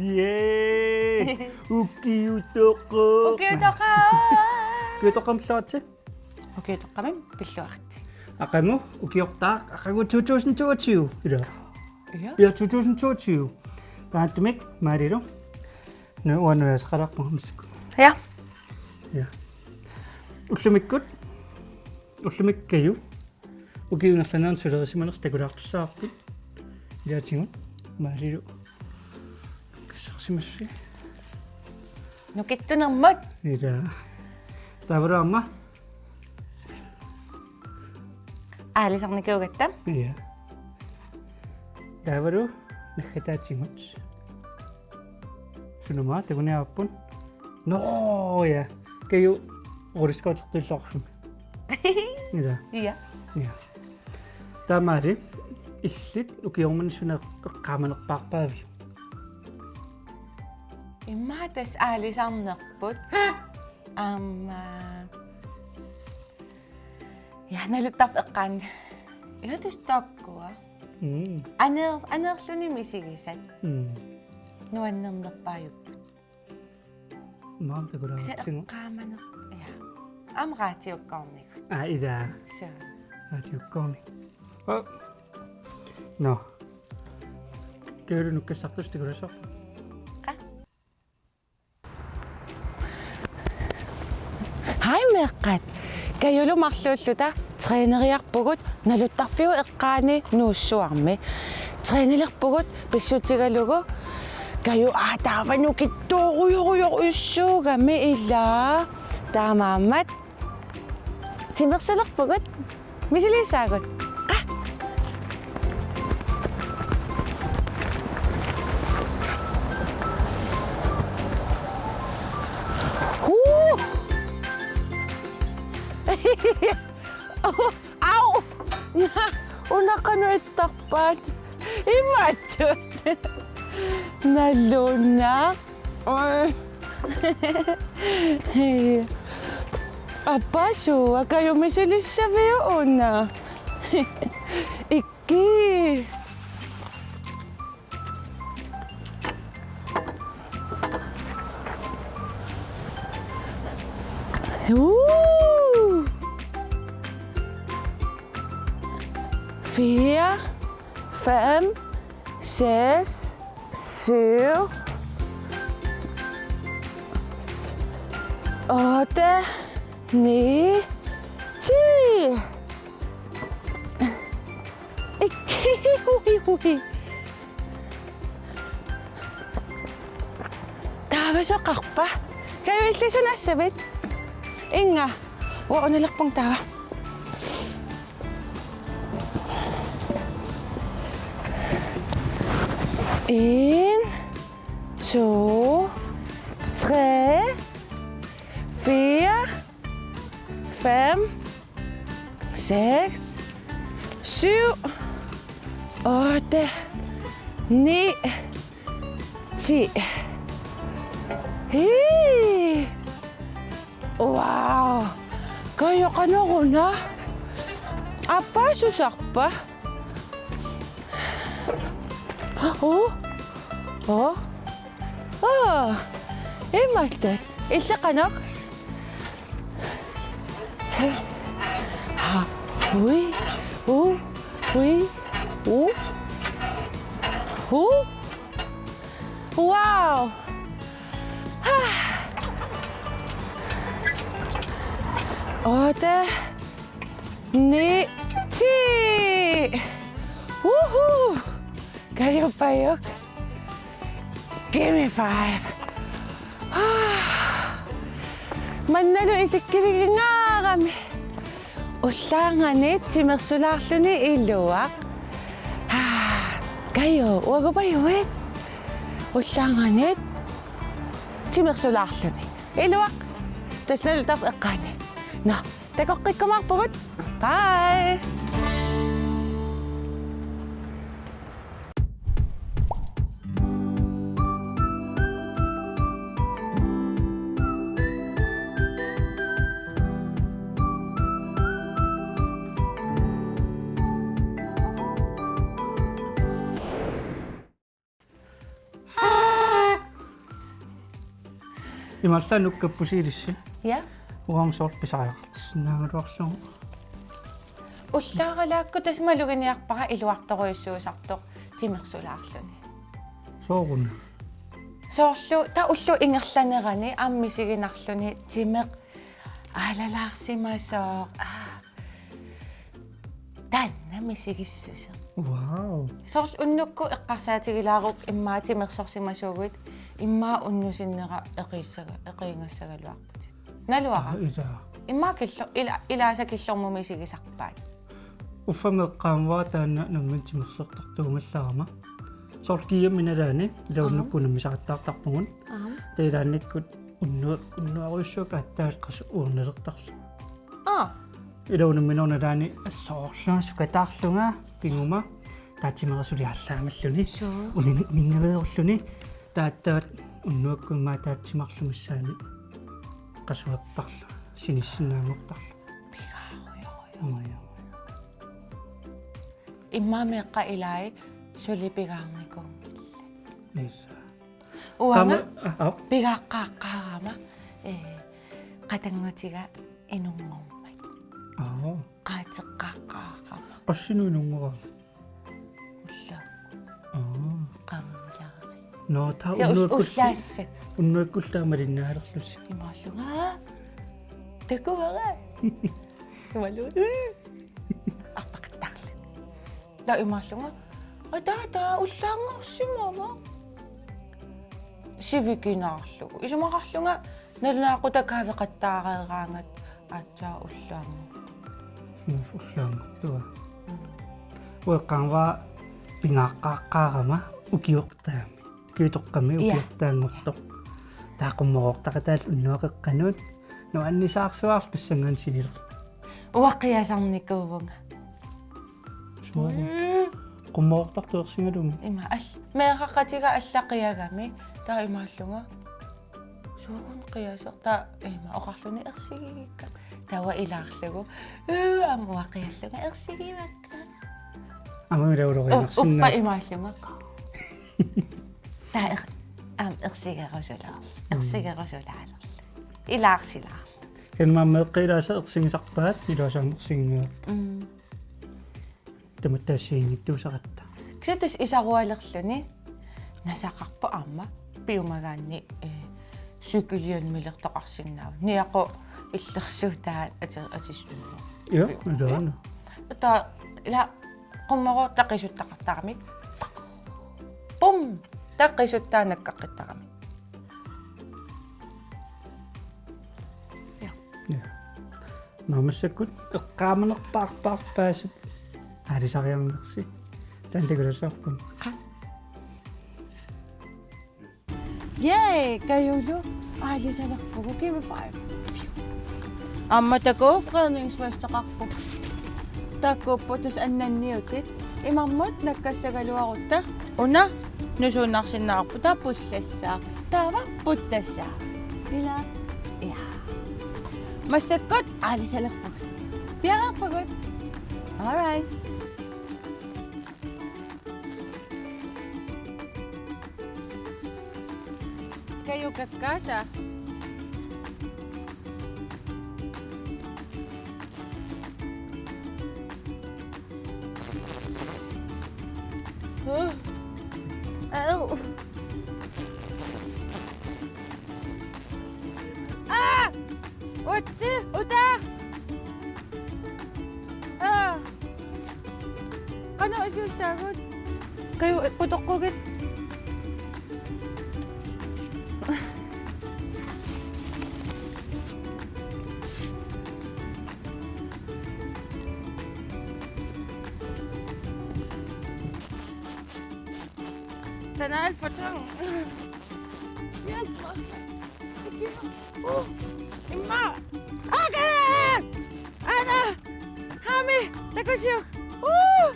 예, 우기우떡거. 우기우떡감слоотsi. 우기우떡감은 빌luaqti. Aqangu ukiortaaq aqangu 2022 ila. Ja. 2022. Taantumik maarilu. Nu uanuasaqalaqmu missuk. Ja. Ja. Ullumikkut. Ullumik Kaju. Ukiunerlanaan sulerisimaners takulaartussaarput. Ilaatigut maarilu. Kisarsimassi. Nukittunermut. Ila. Tavaraamma. Aalisarnikuugattam. Ja. Tavaru nagkataatsingut. Sunumaa takuniaappun. No ja. Kaju uriskautertullorlum. Ila. Ja. Ja. Taamaari illit ukiormanissuna eqqaamanerpaarpaavi. Imaatas aalisarnerput. Ja naluttart eqqaan. Ihatustaakkua. Anerluni misigisat. Nuannernerpaayupput. Maam takulaartsingu. Eqqaamaner. Ja. Amraatiukkaornigut. Ila. So. Raatiukkaorni. No. Kaju nukkassartus tikulasor. Hej Meeqqanut. Kajulu marluulluta treeneriarpugut naluttarfiu eqqaani nuussuarmi. Treenelerpugut pissutigalugu kaju taavanukittooruyoruyor ussuugami illaa taamaammat timersulerpugut misilisaagut. Au! Unaqanuittaqpaat. Imattut. Naluna. Apasua kayo misilissaviu una. Ikki. Fire, 5, 6, 7, 8, 9, 10. Ui. Tawa qarpa. Kayo illisanassavit. Inga. Wa unalerpung tawa. 1, 2, 3, 4, 5, 6, 7, 8, 9, 10. Hey! Wow! Kaya ka na ko na. Apa, susak pa? Oh? Oh? Oh! Imatat. Isa ka na? Ha? Uy! Oh! Uy! Oh! Oh! Wow! 8, 9, 10. Woohoo! Kayo payok. Give me 5. Mannalo isikkivigingaarami. Ullaanganit timersularluni illuaq. Kayo, uagupayuit. Ullaanganit timersularluni illuaq. Tasnalutaf eqqaani. No, takoqqikkumarpugut. Bye. Imalik kappusiilissi. Ja. Uamsort pisaajartissinnaangaluarlugu. Ullaaralaakku tasmaluginiarpaqa iluartoruissuusartoq timersulaarluni. Soorun. Soorlu ta ullu ingerlanerani ammisiginarluni timeq aalalaarsimasooq. Tanna misigissuseq. Wow. Soorl unnukku eqqarsaatigilaaquk immaa timersorsimasuuguit immaa unnusinnera eqiingassagaluarputit. Naluara. Ida. Immaa killo ilaasakillormumi sigisarpaat. Uffameqqaamvaa taanna nammin timersortartuumallaarama. Sorkiyaminalaani ilaunukkunammisaqattaartarpungun. Tailaannikkut unnuaruissuak attaat qasu uurnelertarlu. Ilaunamminornalaani assoorluasukataarlunga kinguma taatimerasuliallaamalluni. Uningaveerluni taattaat unnuakkummaa taatsimarlumissaani qasuertarlu sinissinnaangortarlu. Pigaaruyoruyo. Immaa meqqa ilai sulipigaarnikungille. Nissa. Uanga pigaqqaaqqaarama qatangutiga inungormat. Qaatseqqaaqqaarama. Qassinu inungora. Ulla. Qamlaaqas. No ta ullaassak. Unnuakkullaamalinnaalerlusi. Imaalluga. Takuvaga. Imaalluga. Arpaqattaarlu. La imaalluga. Ataata ullaangorsimava. Sivikinaarlugu. Isumaqarlunga nalunaaqutakaaveqattaareeraangat aatsaa ullaangortu. Ullaangortua. Ueqqaanvaa pingaqqaaqqaarama ukiortaami. Kiutoqqami ukiortaangortoq. Taaqummoqortaqataal unnuaqeqqanuut no annisaarsuaars pissangan sinil. Uaqqiasarnikkuuvunga. Soorun. Qummoqortartuersingalumi. Ima meeqaqqatiga allaqiagami taa imaalluga. Soorun qiaseq taa ima oqarluni ersigikka. Tawa ilaarlugu. Amuaqialluga ersigivakka. Amamilauloqianarsinna. Uffa imaalluga. Taa ersigerusulaar. Ersigerusulaarlu. Ilaarsilaar. Kenmaa meeqqilaasa ersingisarpaat iluasaamersingaa. Tamattaassigiinngitsuusaqatta. Kisatus isarualerluni nasaqarpu aamma piumagaanni sykilianmilertoqarsinnaavu. Niaqu illersuutaa atissunnu. Ja, adaana. Ta ila qummoqor taqisuttaqartarami. Pum taqisuttaanaqqaqqittarami. Maamassakut eqqaamanerpaarpaarpaasip aalisariarnersi tantakulasaarpun. Yay, kayulu. Aalisalerpugu give me 5. Amma taku fredningsmøsterqarpu. Takuppu tas annanniutit. Imammut nakkassagaluarutta. Una nusunnarsinnaarpu ta pullassaa. Taava puttassaa. Ila. Ja. Massakkut aalisalerpugu. Piaqarpugut. All right. Kayo kakasa. Oh. Ah! Uta! isusagot? Kayo, putok ko git. Tanaan po siyang. Yan po. Sige. Oh. Imma! Aga! Ana! Hami! Takusyo! Oh!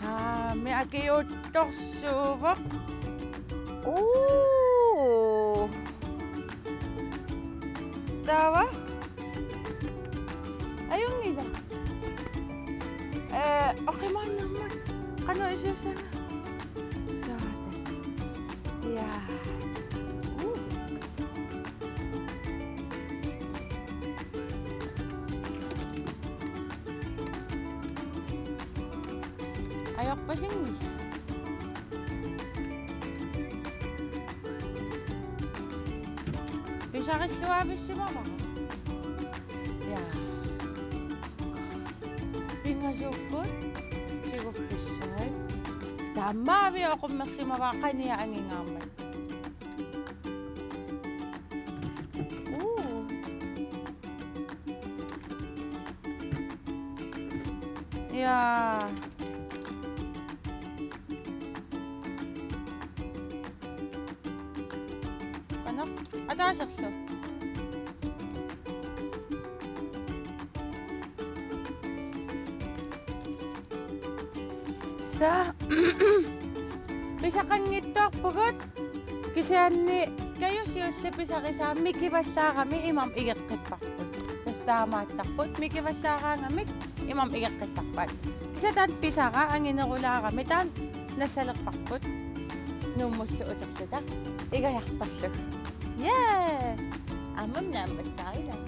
Hami aki utok subak. Oh! Tawa? Ayun nila. Okay man naman. Kano isip sana? Sa atin. Yeah. Ayak pa siyang niya. Bisa ka suwabe si mama ko. Yeah. Pingasukot. Sigo pisay. Tama, may ako magsimawakan niya ang ingamay. Ooh. Yeah. Anak, atasak siya. Sa bisa kang ngitok pagod kasi ani kayo siya bisa kisa miki basta kami imam igak kitpakot tas tama takot miki basta ka ngamik imam igak kitpakot kasi tan pisa ka ang inakula kami tan nasalak pakot numusto usak siya igayak tasok yeah amam na basta ila.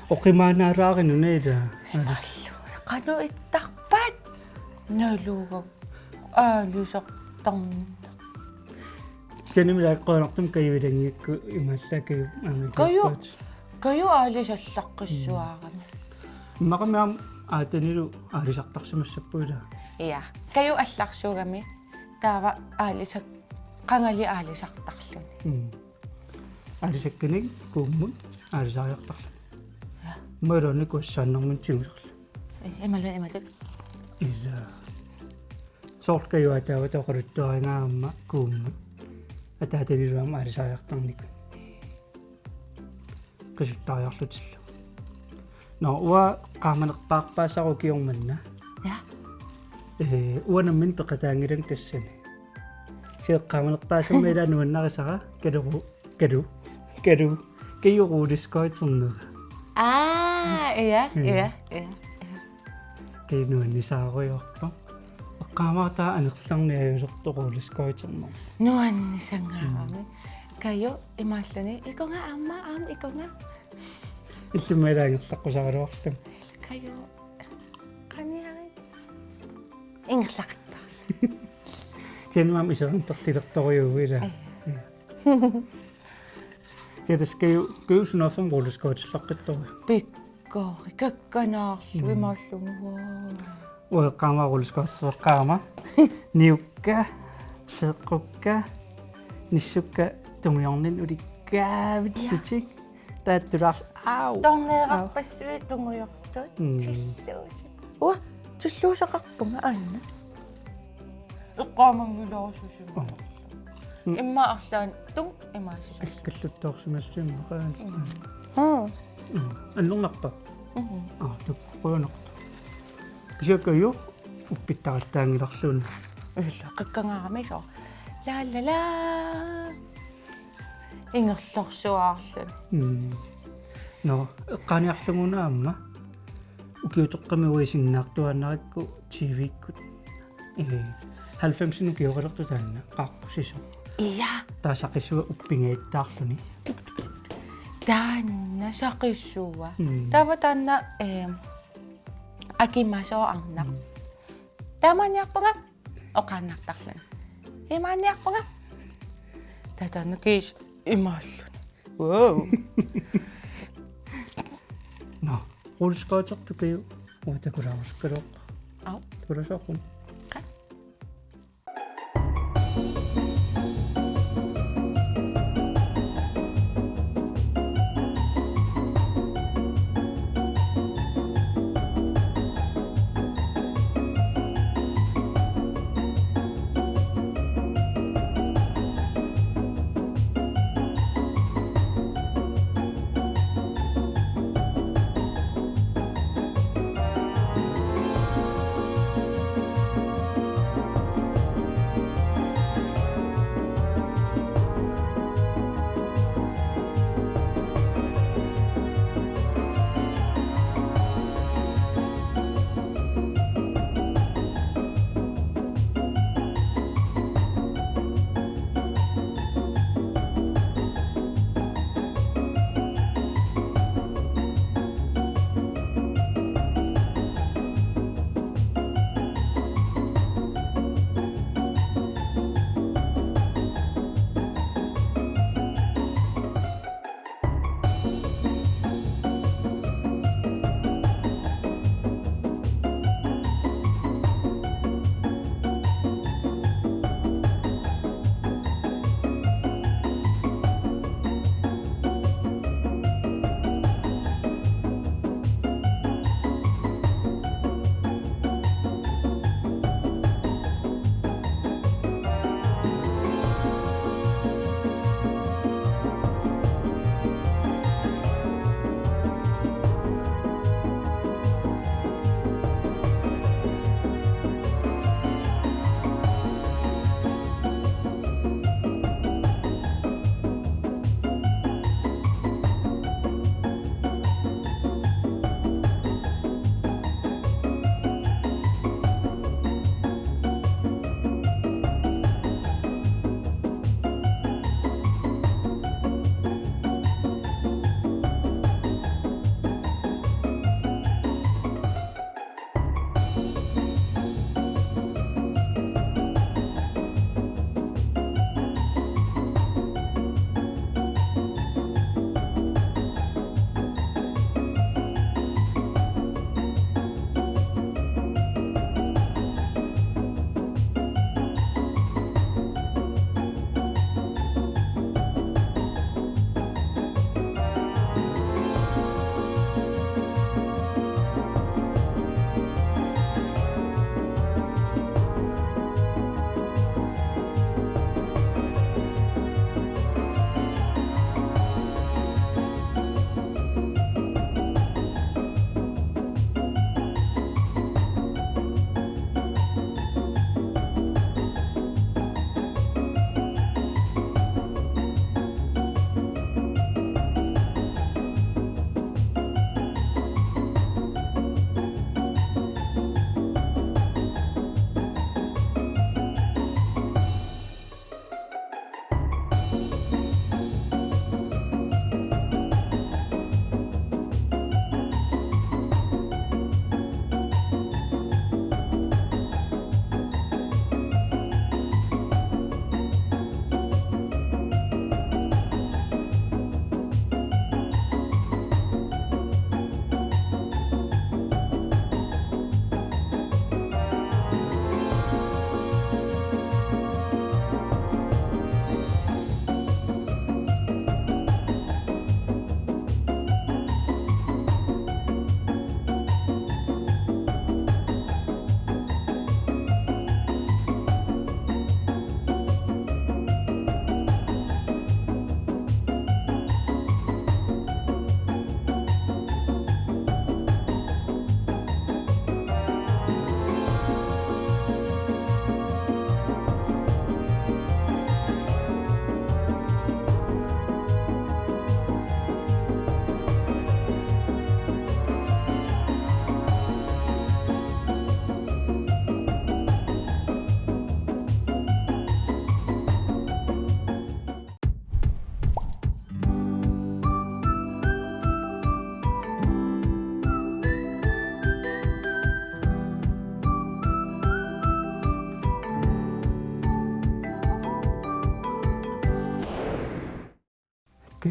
Okay manara akin na ida. Ano itakpat? Nalugag. Lusak tang. Kani mo lang konaktum kayo lang imasa kayo. Kayo alis at lakaswakan. Makamam ate nilo alis aktak sa masapura. Iya. Kayo at laksyo kami. Tawa alis at kangali alis at takso. Alis at kinig kumon alis at aktak. Meron ko saan nang mencuci. Imalan. Isa. Sok kayo at ako rito ang aamma kumon. At ate nilo ang alis at aktak ni ko. qisuttaariarlutillu no uwa qaamaneqpaarpaasaru kiormanna ja uanammin peqataangilang tassani qaamaneqpaasammaila nuannarisara kadu kayuruuliskoiternera ja kaynuannisaaruyorpa qaamaartaa anerlarniajusertoruuliskoiterner nuannisangaarami Kaju imaalluni ikunga aamma ikunga иллумаилаангерлаққусаруарлум Kaju qaniari ingерлaqittaa кенмам исернтерлилерторюуила кедескаю куусунафам рулускоотиллаққиттори pikkoori kakkanaarlu imaallugu уэққамаарулускоассуэққаама ниукка сеэққукка ниссукка тумиорнин уликкаавиллутик тааттулаар аау торнеерарпассуи тунгуйортут тиллууси уа тиллуусақарпунга аанна эққаамангулаарусусима имма арлаан тун имаасусус каллуттоорсимассуиммақаан аннернарпа туккуунерто кисиаккаю уппиттаратаангиларлуун улла қаккангаарами соо лаалала ингерлорсуаарлун но эққаниарлугунаамма укиутеққами уисиннаартуаннарикку тивиккут 90 киоралерту таанна qaarpusisо ия таасақиссуа уппингииттаарлуни таанна сақиссуа тава таанна акимасоо арна таманиарпага оқааннартарлун имааниарпага татаана кис имааллун вау но рулскоотерту киу уатакулаарускалуорпа ау туласоорпун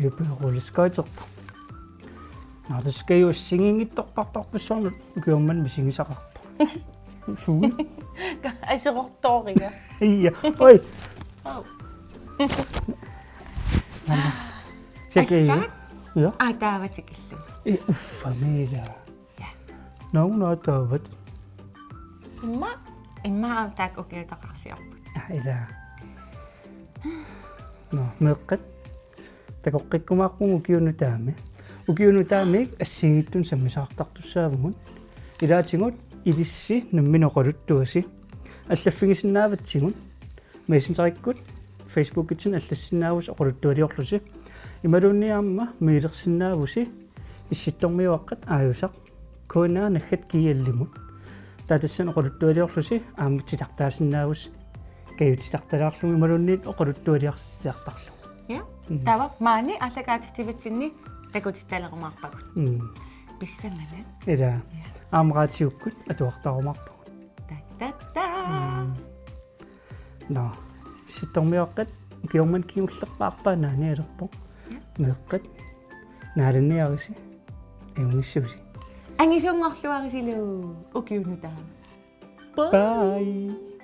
киупиорулискаатертар наатаскаю ассигииннгитсорпартарпуссуарнут укиумман мисигисақарпа суги асерорторига ия ой чекей ja тааватикиллу уффамила наунатаават имма таак окиутақарсиарпут ила Meeqqanut такоққиккумаарпугу укиунутаамик ассигиттун саммисаартартуссаавгун илаатингут илисси намминеқолуттуаси аллаффигисиннааватсигун мессенджериккут фейсбуккитсин аллассиннаавус оқолуттуалиорлуси ималуунниаамма миилерсиннаавуси Issittormiuaqqat ааюсақ KNR наггат киаллимут таатассан оқолуттуалиорлуси аамматсилартаасиннаавус каютитарталаарлуги ималуунниит оқолуттуалиарсиартарлу я тава маани ааллакаатитсиватсинни такутитталерумаарпагут писсангана ила аамраатиуккут атуартарумаарпагут таттата Issittormiuaqqat киорман киуллерпаарпаанаани алерпо Meeqqanut наалинниариси энгиссуси ангисунгорлуарисилу укиунутаа bye